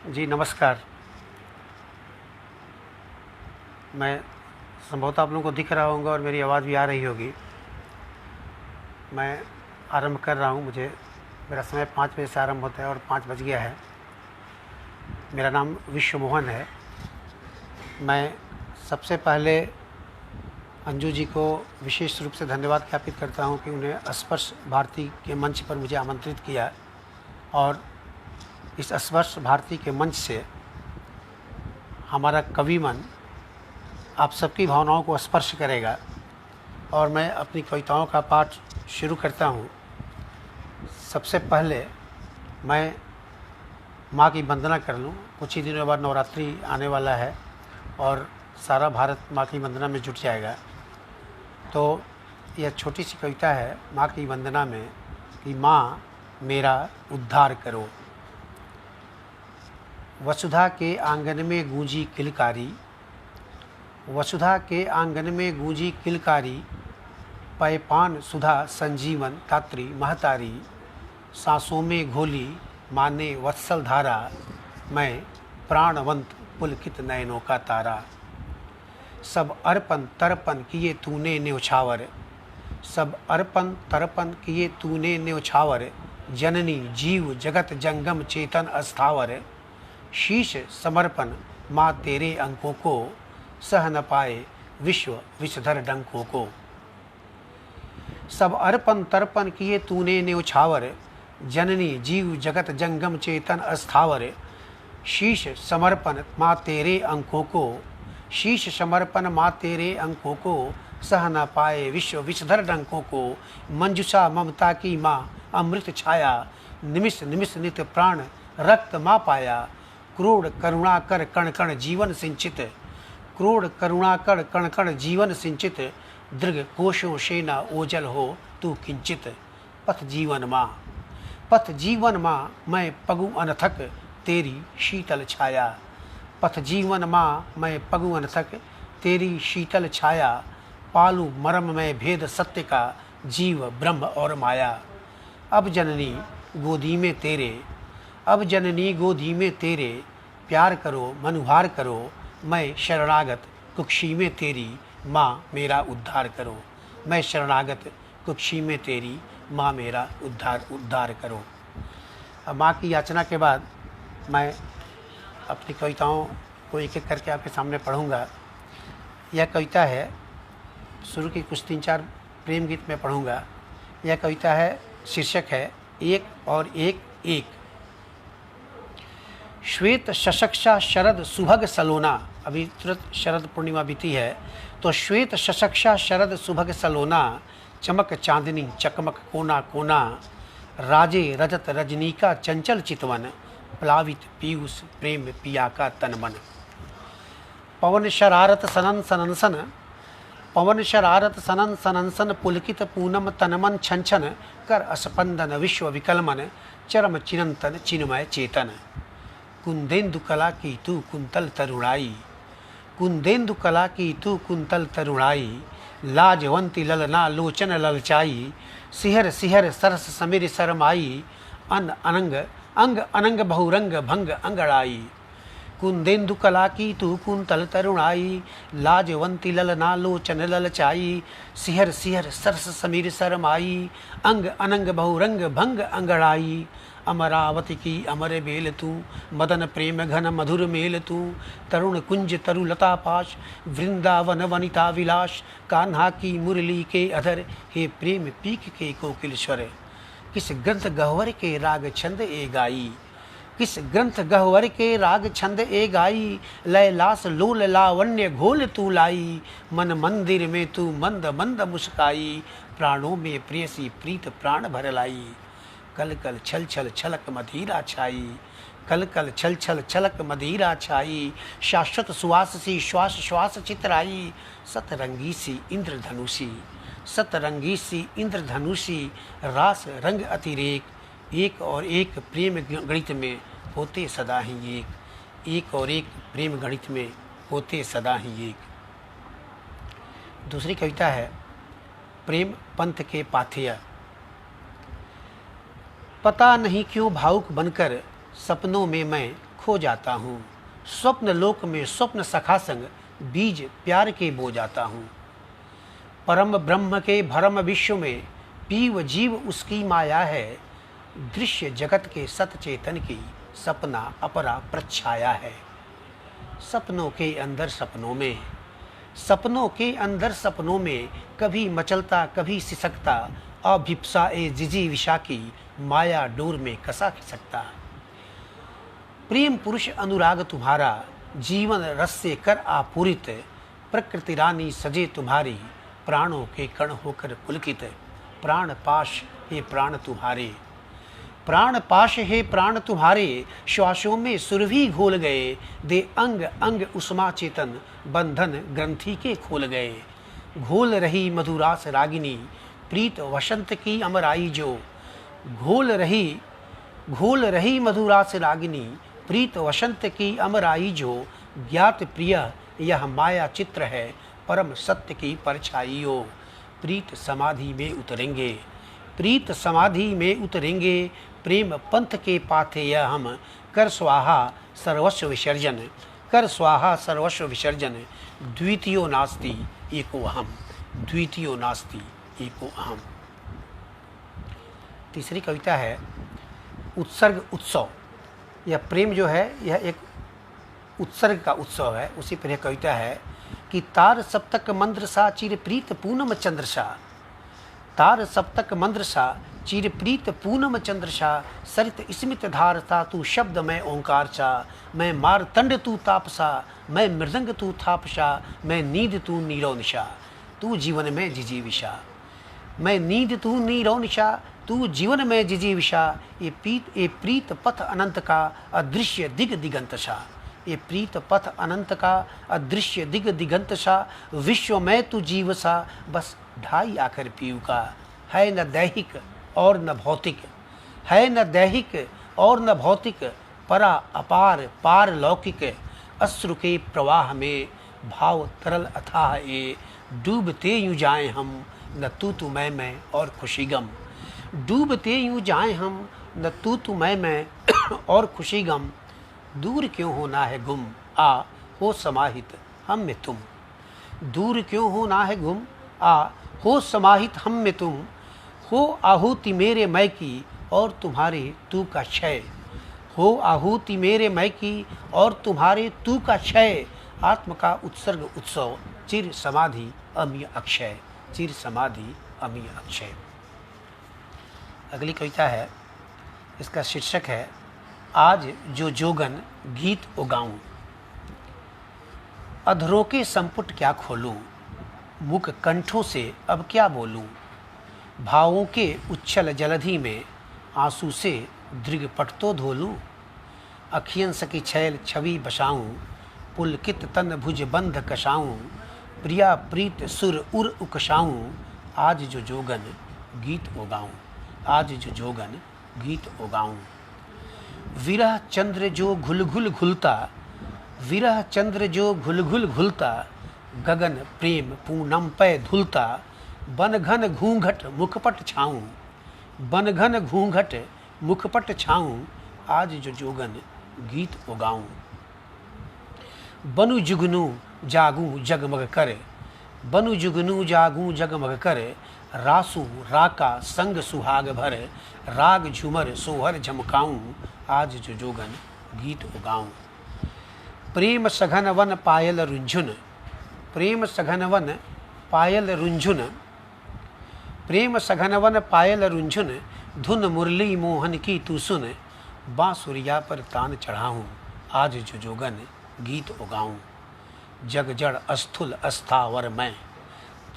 जी नमस्कार। मैं संभवतः आप लोगों को दिख रहा होगा और मेरी आवाज़ भी आ रही होगी। मैं आरंभ कर रहा हूँ। मेरा समय 5 बजे से आरंभ होता है और 5 बज गया है। मेरा नाम विश्व मोहन है। मैं सबसे पहले अंजू जी को विशेष रूप से धन्यवाद ज्ञापित करता हूँ कि उन्हें स्पर्श भारती के मंच पर मुझे आमंत्रित किया और इस स्पर्श भारती के मंच से हमारा कवि मन आप सबकी भावनाओं को स्पर्श करेगा और मैं अपनी कविताओं का पाठ शुरू करता हूँ। सबसे पहले मैं माँ की वंदना कर लूँ। कुछ ही दिनों बाद नवरात्रि आने वाला है और सारा भारत माँ की वंदना में जुट जाएगा। तो यह छोटी सी कविता है माँ की वंदना में कि माँ मेरा उद्धार करो। वसुधा के आंगन में गूंजी किलकारी, वसुधा के आंगन में गूंजी किलकारी, पैपान सुधा संजीवन तात्री महतारी, सांसों में घोली माने वत्सल धारा, मैं प्राणवंत पुलकित नयनों का तारा। सब अर्पण तर्पण किए तूने न्योछावर, सब अर्पण तर्पण किए तूने न्योछावर, जननी जीव जगत जंगम चेतन अस्थावर, शीश समर्पण माँ तेरे अंकों को, सह न पाए विश्व विषधर डंकों को। सब अर्पण तर्पण किए तूने न्योछावर, जननी जीव जगत जंगम चेतन अस्थावर, शीश समर्पण माँ तेरे अंकों को, शीश समर्पण माँ तेरे अंकों को, सह न पाए विश्व विषधर डंकों को। मंजुषा ममता की माँ अमृत छाया, निमिष निमिष नित प्राण रक्त माँ पाया, क्रोड़ करुणा कर कण कण जीवन सिंचित, क्रोड़ करुणा कर कण कण जीवन सिंचित, दृग कोशों सेना ओजल हो तू किंचित। पथ जीवन माँ, पथ जीवन माँ मैं पगु अनथक तेरी शीतल छाया, पथ जीवन माँ मैं पगु अनथक तेरी शीतल छाया, पालू मरम में भेद सत्य का जीव ब्रह्म और माया। अब जननी गोदी में तेरे, अब जननी गोदी में तेरे, प्यार करो मनुहार करो, मैं शरणागत कुक्षी में तेरी, माँ मेरा उद्धार करो। मैं शरणागत कुक्षी में तेरी, माँ मेरा उद्धार करो। अब माँ की याचना के बाद मैं अपनी कविताओं को एक एक करके आपके सामने पढ़ूँगा। यह कविता है, शुरू की कुछ 3-4 प्रेम गीत में पढ़ूँगा। यह कविता है, शीर्षक है एक और एक एक। श्वेत शशक्षा शरद सुभग सलोना, अभी तुरंत शरद पूर्णिमा बीती है, तो श्वेत शशक्षा शरद सुभग सलोना, चमक चांदनी चकमक कोना कोना, राजे रजत रजनीका चंचल चितवन, प्लावित पीयूष प्रेम पिया का तनमन। पवन शरारत सनन सननसन, पवन शरारत सनन सननसन, पुलकित पूनम तनमन छन छन, कर स्पंदन विश्व विकलमन, चरम चिरंतन चिन्मय चेतन। कुंदेन्दु कला की तू कुंतल तरुणाई, कुंदेन्दु कला की तू कुंतल तरुणाई, लाजवंती ललना लोचन ललचाई, सिहर सिहर सरस समीर सरमाई, अन अनंग अंग अनंग बहुरंग भंग अंगड़ाई। कुंदेन्दु कला की तू कुंतल तरुणाई, लाजवंती ललना लोचन ललचाई, सिहर सिहर सरस समीर सरमाई, अंग अनंग बहुरंग भंग अंगड़ाई। अमरावती की अमर बेल तू, मदन प्रेम घन मधुर मेल तू, तरुण कुंज तरु लता पाश, वृंदावन वनिता विलास, कान्हा की मुरली के अधर, हे प्रेम पीक के कोकिल स्वर। किस ग्रंथ गह्वर के राग छंद ए गाई, किस ग्रंथ गह्वर के राग छंद ए गाई, लैलास लोल लावण्य घोल तू लाई, मन मंदिर में तू मंद मंद मुस्काई, प्राणों में प्रेयसी प्रीत प्राण भर लाई। कल कल छल छल छलक मधीरा छाई, कल कल छल छल छलक मधीरा छाई, शाश्वत सुवास सी श्वास श्वास चितराई, सतरंगी सी इंद्रधनुषी, सतरंगी सी इंद्रधनुषी, रास रंग अतिरेक, एक और एक प्रेम गणित में होते सदा ही एक, एक और एक प्रेम गणित में होते सदा ही एक। दूसरी कविता है, प्रेम पंथ के पाथेय। पता नहीं क्यों भावुक बनकर सपनों में मैं खो जाता हूँ। स्वप्न लोक में स्वप्न सखा संग बीज प्यार के बो जाता हूँ। परम ब्रह्म के भरम विश्व में पीव जीव उसकी माया है। दृश्य जगत के सत चेतन की सपना अपरा प्रच्छाया है। सपनों के अंदर सपनों में, सपनों के अंदर सपनों में कभी मचलता कभी सिसकता, अभिप्सा ए जिजी विशा की माया डोर में कसा खिसकता। प्रेम पुरुष अनुराग तुम्हारा जीवन रस से कर आपूरित, प्रकृति रानी सजे तुम्हारी प्राणों के कण होकर पुलकित। प्राण पाश हे प्राण तुम्हारे, प्राण पाश हे प्राण तुम्हारे, श्वासों में सुरभि घोल गए। दे अंग अंग उष्मा चेतन बंधन ग्रंथि के खोल गए। घोल रही मधुरास रागिनी प्रीत वसंत की अमराई जो। घोल रही मधुरास रागिनी प्रीत वसंत की अमराई जो। ज्ञात प्रिय यह माया चित्र है परम सत्य की परछाइयो। प्रीत समाधि में उतरेंगे, प्रीत समाधि में उतरेंगे, प्रेम पंथ के पाथे यह हम। कर स्वाहा सर्वस्व विसर्जन, कर स्वाहा सर्वस्व विसर्जन। द्वितीयो नास्ति एको अहम, द्वितीयो नास्ति एको अहम। तीसरी कविता है उत्सर्ग उत्सव। यह प्रेम जो है यह एक उत्सर्ग का उत्सव है। उसी पर यह कविता है कि तार सप्तक मंद्र सा चिर प्रीत पूनम चंद्र सा। तार सप्तक मंद्र सा चिर प्रीत पूनम चंद्र सा। सरित स्मित धार सा तू शब्द मैं ओंकार सा। मैं मारतंड तू तापसा, मैं मृदंग तू थापसा। मैं नींद तू नीरव निशा, तू जीवन में जिजी विशा। मैं नींद तू नीरव निशा, तू जीवन में जिजी विशा। ये प्रीत पथ अनंत का अदृश्य दिग दिगंत सा। ये प्रीत पथ अनंत का अदृश्य दिग दिगंत सा। विश्व में तू जीव सा, बस ढाई आकर पीऊ का। है न दैहिक और न भौतिक, है न दैहिक और न भौतिक। परा अपार पार लौकिक, अश्रु के प्रवाह में भाव तरल अथाह ये। डूबते यूँ जाएं हम, न तू मैं और खुशी गम। डूबते यूँ जाएं हम, न तू मैं और खुशी गम। दूर क्यों होना है गुम, आ हो समाहित हम में तुम। दूर क्यों होना है गुम, आ हो समाहित हम में तुम। हो आहुति मेरे मैं की और तुम्हारे तू का क्षय। हो आहुति मेरे मैं की और तुम्हारे तू का क्षय। आत्म का उत्सर्ग उत्सव चिर समाधि अमीय अक्षय, चिर समाधि अमीय अक्षय। अगली कविता है, इसका शीर्षक है आज जो जोगन गीत उगाऊं। अधरों के संपुट क्या खोलूं, मुख कंठों से अब क्या बोलूं। भावों के उच्छल जलधि में आंसू से दृगपट तो धोलूं। अखियन सकी छैल छवि बसाऊं, पुलकित तन भुज बंध कसाऊं। प्रिया प्रीत सुर उर उकसाऊं, आज जो जोगन गीत उगाऊं। आज जो जोगन गीत उगाऊं। विरह चंद्र जो घुल घुल घुलता, विरह चंद्र जो घुल घुल घुलता। गगन प्रेम पूनम पे धुलता। बन घन घूंघट मुखपट छाऊं, बन घन घूंघट मुखपट छाऊं। आज जो जोगन गीत उगाऊं। बनु जुगनू जागूं जगमग कर, बनु जुगनू जागूं जगमग कर। रासू राका संग सुहाग भर, राग झूमर सोहर झमकाऊं। आज जो जोगन गीत उगाऊं। प्रेम सघन वन पायल रुंझुन, प्रेम सघन वन पायल रुंझुन। प्रेम सघन वन पायल रुंझुन। धुन मुरली मोहन की तू सुन। बांसुरिया पर तान चढ़ाऊं, आज जो जोगन गीत उगाऊं। जग जड़ अस्थूल अस्थावर में,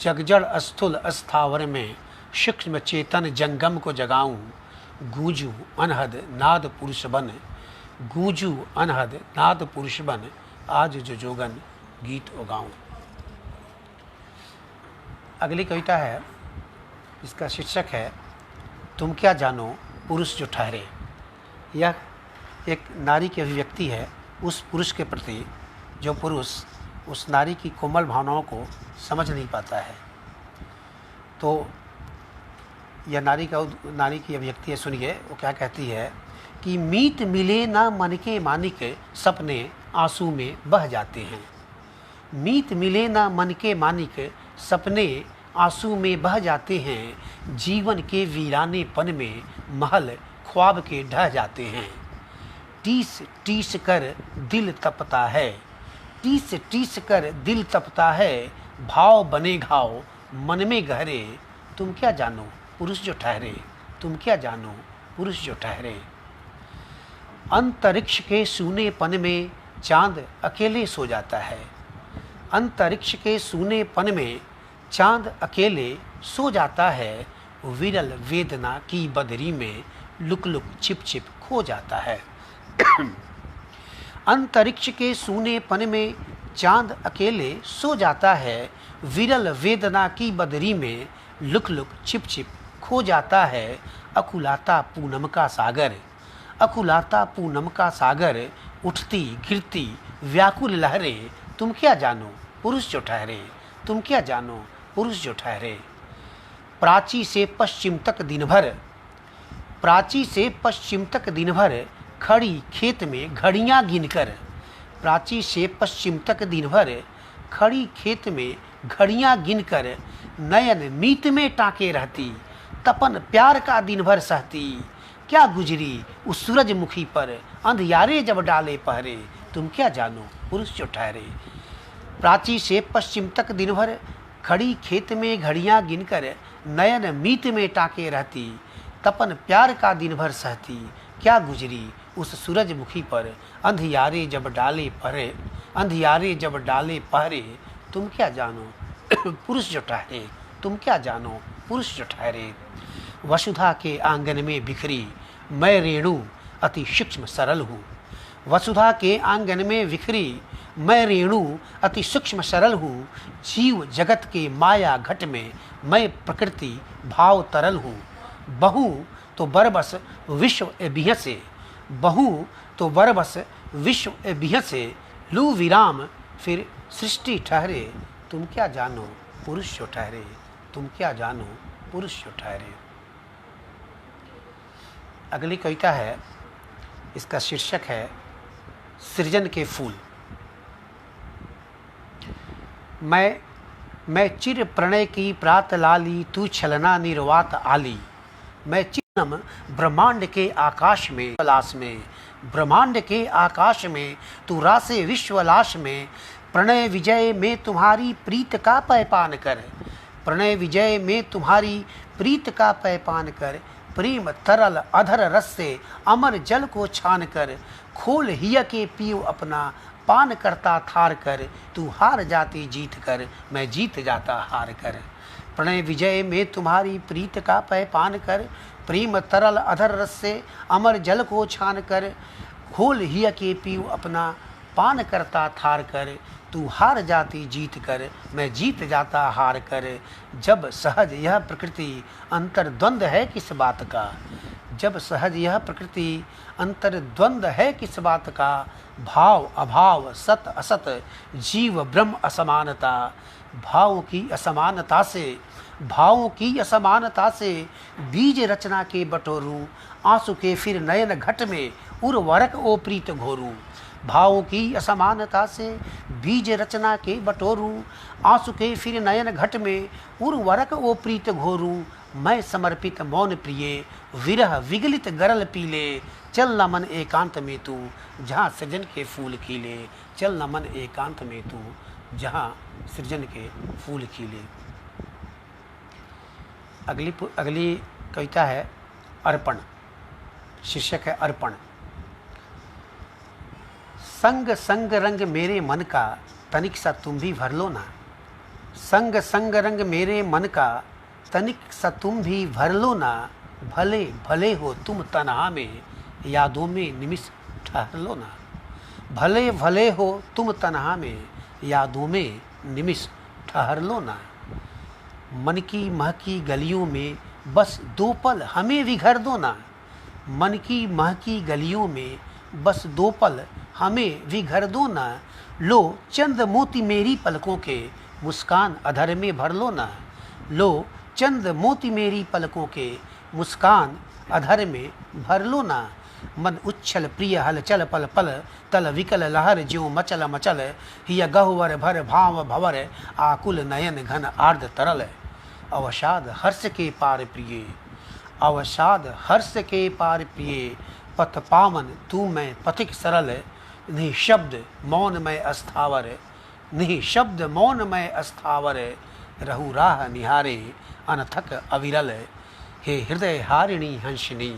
जग जड़ अस्थूल अस्थावर में। सूक्ष्म चेतन जंगम को जगाऊं। गूंजू अनहद नाद पुरुष बन, गूंजू अनहद नाद पुरुष बन। आज जो जोगन गीत उगाऊं। अगली कविता है, इसका शीर्षक है तुम क्या जानो पुरुष जो ठहरे। यह एक नारी की अभिव्यक्ति है उस पुरुष के प्रति जो पुरुष उस नारी की कोमल भावनाओं को समझ नहीं पाता है। तो यह नारी की अभिव्यक्ति है, सुनिए वो क्या कहती है कि मीत मिले ना मन के मानिक, सपने आंसू में बह जाते हैं। मीत मिले ना मन के मानिक, सपने आंसू में बह जाते हैं। जीवन के वीरानेपन में महल ख्वाब के ढह जाते हैं। टीस टीस कर दिल तपता है, टीस टीस कर दिल तपता है। भाव बने घाव मन में गहरे, तुम क्या जानो पुरुष जो ठहरे, तुम क्या जानो पुरुष जो ठहरे। अंतरिक्ष के सूनेपन में चांद अकेले सो जाता है। अंतरिक्ष के सूनेपन में चांद अकेले सो जाता है। विरल वेदना की बदरी में लुक लुक छिप छिप खो जाता है। अंतरिक्ष के सूनेपन में चांद अकेले सो जाता है। विरल वेदना की बदरी में लुक लुक छिप छिप खो जाता है। अकुलाता पूनम का सागर, अकुलाता पूनम का सागर। उठती गिरती व्याकुल लहरें, तुम क्या जानो पुरुष जो ठहरे, तुम क्या जानो पुरुष जो ठहरे। प्राची से पश्चिम तक दिन भर, प्राची से पश्चिम तक दिन भर। खड़ी खेत में घड़ियां गिनकर, प्राची से पश्चिम तक दिन भर। खड़ी खेत में घड़ियां गिनकर। नयन मीत में टाके रहती, तपन प्यार का दिन भर सहती। क्या गुजरी उस सूरजमुखी पर, अंधियारे जब डाले पहरे। तुम क्या जानो पुरुष जो ठहरे। प्राची से पश्चिम तक दिन भर। खड़ी खेत में घड़ियां गिनकर। नयन मीत में टाके रहती, तपन प्यार का दिन भर सहती। क्या गुजरी उस सूरजमुखी पर, अंधियारे जब डाले पहरे, अंधियारे जब डाले पहरे। तुम क्या जानो पुरुष जो ठहरे, तुम क्या जानो पुरुष जो ठहरे। वसुधा के आंगन में बिखरी मैं रेणु अति सूक्ष्म सरल हूँ। वसुधा के आंगन में बिखरी मैं रेणु अति सूक्ष्म सरल हूँ। जीव जगत के माया घट में मैं प्रकृति भाव तरल हूँ। बहु तो बरबस विश्व बिह से, बहु तो बरबस विश्व बिह से। लू विराम फिर सृष्टि ठहरे, तुम क्या जानो पुरुष जो ठहरे, तुम क्या जानो पुरुष जो ठहरे। अगली कविता है, इसका शीर्षक है सृजन के फूल। मैं चिर प्रणय की प्रात लाली, तू छलना निर्वात आली। मैं चिन्नम ब्रह्मांड के आकाश में लाश में, ब्रह्मांड के आकाश में तू रासे विश्वलाश में। प्रणय विजय में तुम्हारी प्रीत का पैपान कर, प्रणय विजय में तुम्हारी प्रीत का पैपान कर। प्रेम तरल अधर रस से अमर जल को छान कर। खोल हिया के पियो अपना पान करता थार कर। तू हार जाती जीत कर, मैं जीत जाता हार कर। प्रणय विजय में तुम्हारी प्रीत का पैपान कर। प्रेम तरल अधर रस से अमर जल को छान कर। खोल हिया के पियो अपना पान करता थार कर। तू हार जाती जीत कर, मैं जीत जाता हार कर। जब सहज यह प्रकृति अंतर्द्वंद है किस बात का, जब सहज यह प्रकृति अंतर्द्वंद है किस बात का। भाव अभाव सत असत जीव ब्रह्म असमानता। भावों की असमानता से, भावों की असमानता से बीज रचना के बटोरूं। आंसू के फिर नयन घट में उर्वरक ओ प्रीत घोरूं। भावों की असमानता से बीज रचना के बटोरूं। आंसू के फिर नयन घट में उर्वरक ओ प्रीत घोरूं। मैं समर्पित मौन प्रिय विरह विगलित गरल पीले। चल न मन एकांत में तू जहाँ सृजन के फूल खिले। चल न मन एकांत में तू जहाँ सृजन के फूल खिले। अगली कविता है अर्पण। शीर्षक है अर्पण। संग संग रंग मेरे मन का तनिक सा तुम भी भर लो ना। संग संग रंग मेरे मन का तनिक सा तुम भी भर लो ना। भले भले हो तुम तन्हा में यादों में निमिष ठहर लो ना। भले भले हो तुम तन्हा में यादों में निमिष ठहर लो ना। मन की महकी गलियों में बस दो पल हमें विघर दो ना। मन की महकी गलियों में बस दो पल हमें विघर दो ना। लो चंद मोती मेरी पलकों के मुस्कान अधर में भर लो ना। लो चंद मोती मेरी पलकों के मुस्कान अधर में भर लो ना। मन उच्छल प्रिय हल चल पल पल तल विकल लहर ज्यों मचल मचल हिय गहुवर भर भाव भवर आकुल नयन घन आर्द तरल अवसाद हर्ष के पार प्रिय अवसाद हर्ष के पार प्रिय पथ पावन तू मैं पथिक सरल निःशब्द मौन में अस्थावर निःशब्द मौन में अस्थावर रहु राह निहारे अनथक अविरल हे हृदय हारिणी हंसिनी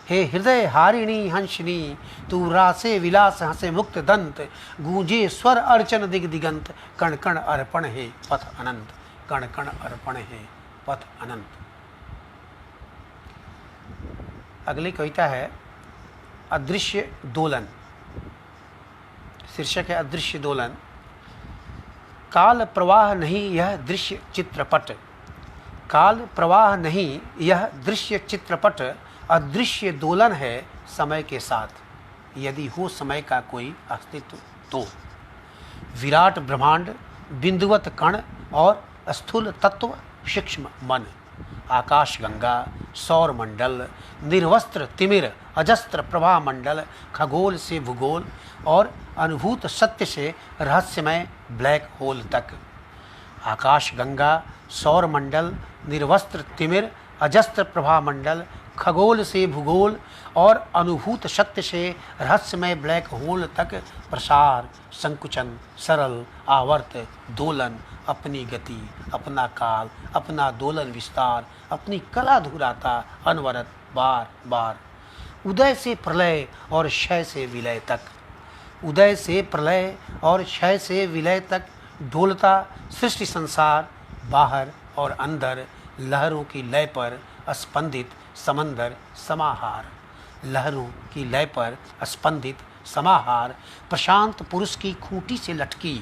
हे हृदय हारिणी हंसिनी तू रासे विलास हंसे मुक्त दंत गूंजे स्वर अर्चन दिग दिगंत कण कण अर्पण है पथ अनंत कण कण अर्पण है पथ अनंत। अगली कविता है अदृश्य दोलन। शीर्षक है अदृश्य दोलन। काल प्रवाह नहीं यह दृश्य चित्रपट, काल प्रवाह नहीं यह दृश्य चित्रपट अदृश्य दोलन है समय के साथ, यदि हो समय का कोई अस्तित्व तो। विराट ब्रह्मांड, बिंदुवत कण और स्थूल तत्व सूक्ष्म मन, आकाश गंगा, सौर मंडल, निर्वस्त्र तिमिर, अजस्त्र प्रभा मंडल, खगोल से भूगोल और अनुभूत सत्य से रहस्यमय ब्लैक होल तक। आकाश गंगा, सौर मंडल, निर्वस्त्र तिमिर, अजस्त्र प्रभा मंडल, खगोल से भूगोल और अनुभूत सत्य से रहस्यमय ब्लैक होल तक प्रसार, संकुचन, सरल, आवर्त, दोलन, अपनी गति, अपना काल, अपना दोलन विस्तार, अपनी कला धुराता अनवरत बार बार। उदय से प्रलय और क्षय से विलय तक, उदय से प्रलय और क्षय से विलय तक डोलता सृष्टि संसार, बाहर और अंदर लहरों की लय पर स्पंदित समंदर समाहार, लहरों की लय पर स्पंदित समाहार। प्रशांत पुरुष की खूंटी से लटकी,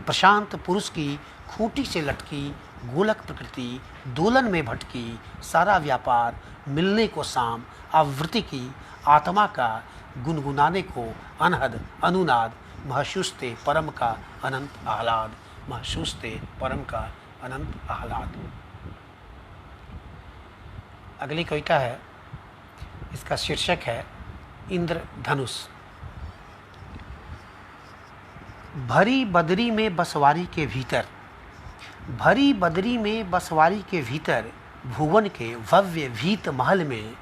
प्रशांत पुरुष की खूंटी से लटकी गोलक प्रकृति दोलन में भटकी, सारा व्यापार मिलने को शाम, आवृत्ति की आत्मा का गुनगुनाने को अनहद अनुनाद, महसूसते परम का अनंत आह्लाद, महसूसते परम का अनंत आह्लाद। अगली कविता है, इसका शीर्षक है इंद्रधनुष। भरी बदरी में बसवारी के भीतर, भरी बदरी में बसवारी के भीतर भुवन के भव्य भीत महल में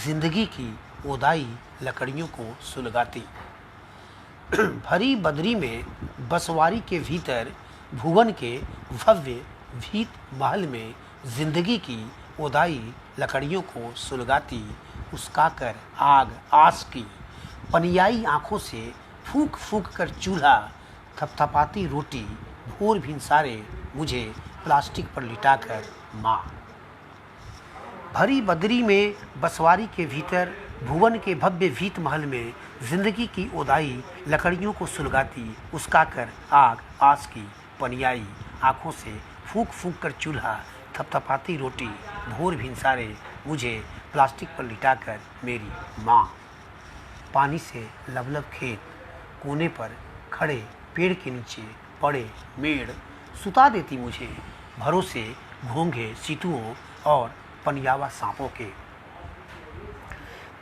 जिंदगी की ओदाई लकड़ियों को सुलगाती। भरी बदरी में बसवारी के भीतर भुवन के भव्य भीत महल में जिंदगी की ओदाई लकड़ियों को सुलगाती, उसकाकर आग आस की पनियाई आंखों से फूंक फूंक कर चूल्हा, थपथपाती रोटी भोर भिनसारे मुझे प्लास्टिक पर लिटाकर माँ। भरी बदरी में बसवारी के भीतर भुवन के भव्य भीत महल में जिंदगी की ओदाई लकड़ियों को सुलगाती, उसकाकर आग आस की पनियाई आंखों से फूंक फूंक कर चूल्हा, थपथपाती रोटी भोर भिनसारे मुझे प्लास्टिक पर लिटाकर मेरी माँ। पानी से लबलब खेत, कोने पर खड़े पेड़ के नीचे पड़े मेड़ सुता देती मुझे, भरोसे घोंघे सीतुओं और पनियावा सांपों के।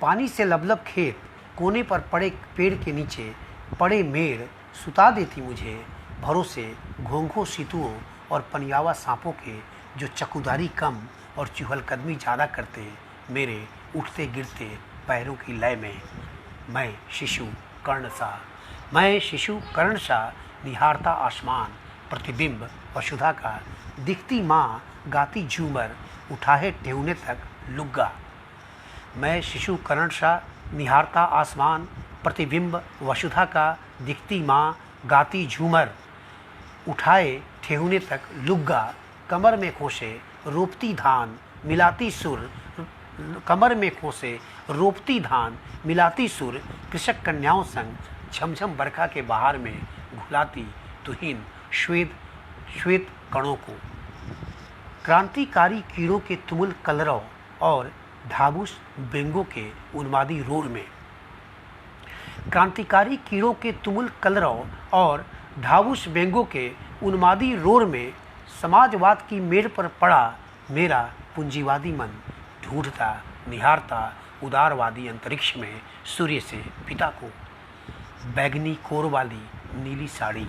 पानी से लबलब खेत, कोने पर पड़े पेड़ के नीचे पड़े मेड़ सुता देती मुझे, भरोसे घोंघों सीतुओं और पनियावा सांपों के, जो चकुदारी कम और चुहलकदमी ज़्यादा करते मेरे उठते गिरते पैरों की लय में। मैं शिशु कर्णसा, मैं शिशु कर्णसा निहारता आसमान, प्रतिबिंब वसुधा का, दिखती माँ गाती झूमर, उठाए टेउने तक लुग्गा। मैं शिशु कर्णसा निहारता आसमान, प्रतिबिंब वसुधा का, दिखती माँ गाती झूमर, उठाए ठेहुने तक लुग्गा। कमर में खोसे रोपती धान मिलाती सुर, कमर में खोसे रोपती धान मिलाती सुर, कृषक कन्याओं संग झमझम बरखा के बहार में घुलाती तुहीन श्वेत श्वेत कणों को। क्रांतिकारी कीड़ों के तुमुल कलरव और ढाबूस बेंगों के उन्मादी रोर में, क्रांतिकारी कीड़ों के तुमुल कलरव और ढाबूस बेंगों के उन्मादी रोर में समाजवाद की मेड़ पर पड़ा मेरा पूंजीवादी मन, ढूंढता निहारता उदारवादी अंतरिक्ष में सूर्य से पिता को। बैगनी कोर वाली नीली साड़ी,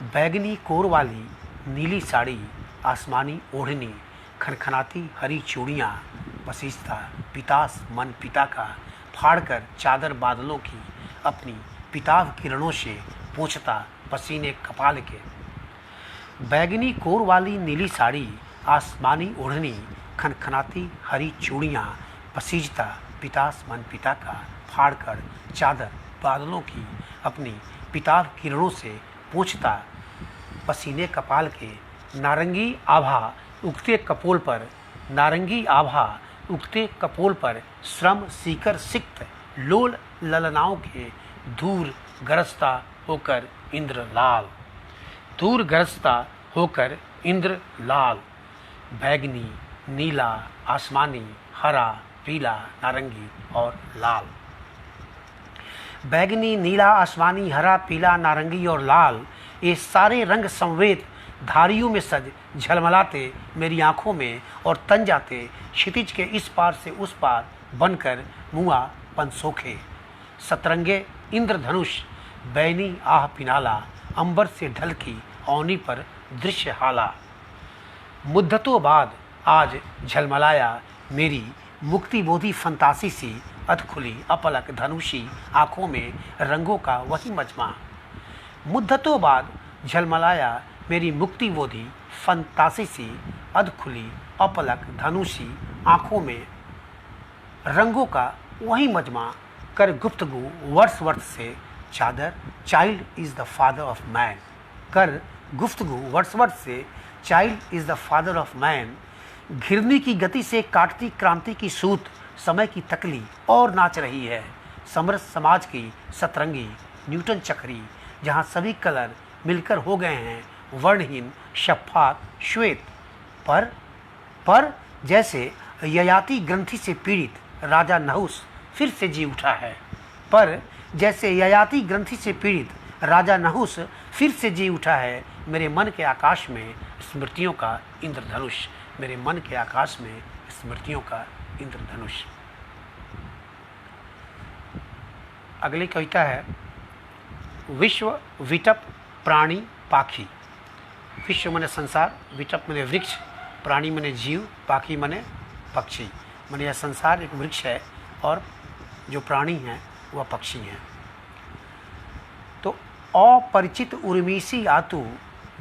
बैगनी कोर वाली नीली साड़ी, आसमानी ओढ़नी, खनखनाती हरी चूड़ियाँ, वशिष्ठा पितास मन पिता का, फाड़कर चादर बादलों की, अपनी पिताव किरणों से पोंछता पसीने कपाल के। बैगनी कोर वाली नीली साड़ी, आसमानी ओढ़नी, खनखनाती हरी चूड़ियाँ, पसीजता पितास मन पिता का, फाड़कर चादर बादलों की, अपनी पिताव किरणों से पोंछता पसीने कपाल के। नारंगी आभा उगते कपोल पर, नारंगी आभा उगते कपोल पर, श्रम सीकर सिक्त लोल ललनाओं के, दूर गरजता होकर इंद्र लाल, दूर गरजता होकर इंद्र लाल। बैगनी, नीला, आसमानी, हरा, पीला, नारंगी और लाल। बैगनी, नीला, आसमानी, हरा, पीला, नारंगी और लाल, ये सारे रंग संवेद धारियों में सज झलमलाते मेरी आंखों में और तन जाते क्षितिज के इस पार से उस पार बनकर मुआ पंसोखे। सतरंगे इंद्रधनुष, बैनी आह पिनाला, अंबर से ढलकी औनी पर दृश्य हाला। मुद्दतों बाद आज झलमलाया मेरी मुक्तिबोधी फंतासी सी, अधखुली अपलक धनुषी आँखों में रंगों का वही मजमा। मुद्दतों बाद झलमलाया मेरी मुक्तिबोधी फंतासी सी, अधखुली अपलक धनुषी आँखों में रंगों का वही मजमा। कर गुफ्तगू वर्ष वर्ष से चादर, child is the father of man. कर गुफ्तगू वर्ष वर्ष से child is the father of man. घिरनी की गति से काटती क्रांति की सूत समय की तकली और नाच रही है। समरस समाज की सतरंगी न्यूटन चक्री, जहाँ सभी कलर मिलकर हो गए हैं वर्णहीन शफ़ाफ श्वेत। पर जैसे ययाति ग्रंथि से पीड़ित राजा नहुस फिर से जी उठा है। पर जैसे ययाति ग्रंथि से पीड़ित राजा नहुस फिर से जी उठा है मेरे मन के आकाश में स्मृतियों का इंद्रधनुष, मेरे मन के आकाश में स्मृतियों का इंद्रधनुष। अगली कविता है विश्व विटप प्राणी पाखी। विश्व मने संसार, विटप मने वृक्ष, प्राणी मने जीव, पाखी मने पक्षी। मने यह संसार एक वृक्ष है और जो प्राणी हैं वह पक्षी हैं। तो अपरिचित उर्मीसी आतु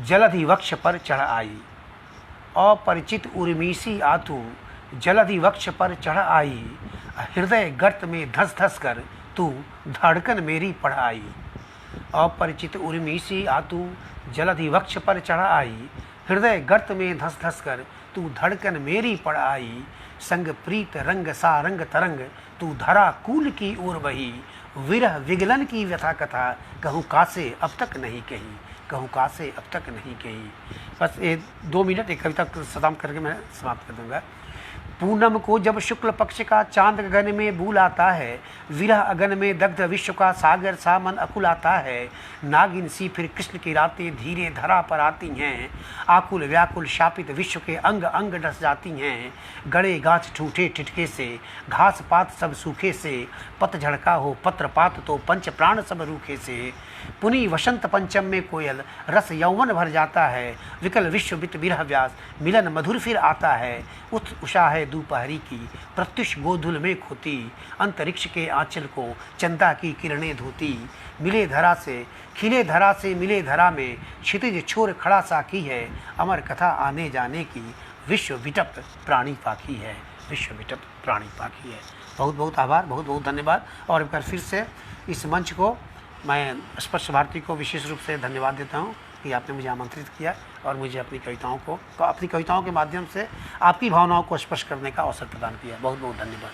जलधि वक्ष पर चढ़ आई। अपरिचित उर्मीसी आतु जलधि वक्ष पर चढ़ आई। हृदय गर्त में धस धस कर तू धड़कन मेरी पढ़ आई। अपरिचित उर्मीसी आतु जलधि वक्ष पर चढ़ आई। हृदय गर्त में धस धस कर तू धड़कन मेरी पढ़ आई। संग प्रीत रंग सा रंग तरंग तू धरा कूल की ओर बही। विरह विगलन की व्यथा कथा कहूँ कासे अब तक नहीं कही, कहूँ कासे अब तक नहीं कही। बस ये 2 मिनट एक कविता खत्म करके मैं समाप्त कर दूंगा। पूनम को जब शुक्ल पक्ष का चांद गगन में भूल आता है, विरह अगन में दग्ध विश्व का सागर सा मन अकुल आता है। नागिन सी फिर कृष्ण की रातें धीरे धरा पर आती हैं। आकुल व्याकुल शापित विश्व के अंग अंग डस जाती हैं। गड़े गाछ ठूठे ठिठके से, घास पात सब सूखे से। पत झड़का हो पत्र पात तो पंच प्राण सब रूखे से। पुनी वसंत पंचम में कोयल रस यौवन भर जाता है। विकल विश्व वित विरह व्यास मिलन मधुर फिर आता है। उठ उषा है दोपहरी की प्रत्युष गोधुल में खोती। अंतरिक्ष के आंचल को चंदा की किरणें धोती। मिले धरा से खिले धरा से मिले धरा में क्षितिज छोर खड़ा साकी है। अमर कथा आने जाने की विश्व विटप प्राणी पाखी है, विश्व विटप प्राणी पाखी है। बहुत बहुत आभार, बहुत बहुत धन्यवाद। और एक बार फिर से इस मंच को मैं स्पर्श भारती को विशेष रूप से धन्यवाद देता हूँ कि आपने मुझे आमंत्रित किया और मुझे अपनी कविताओं के माध्यम से आपकी भावनाओं को स्पर्श करने का अवसर प्रदान किया। बहुत बहुत धन्यवाद।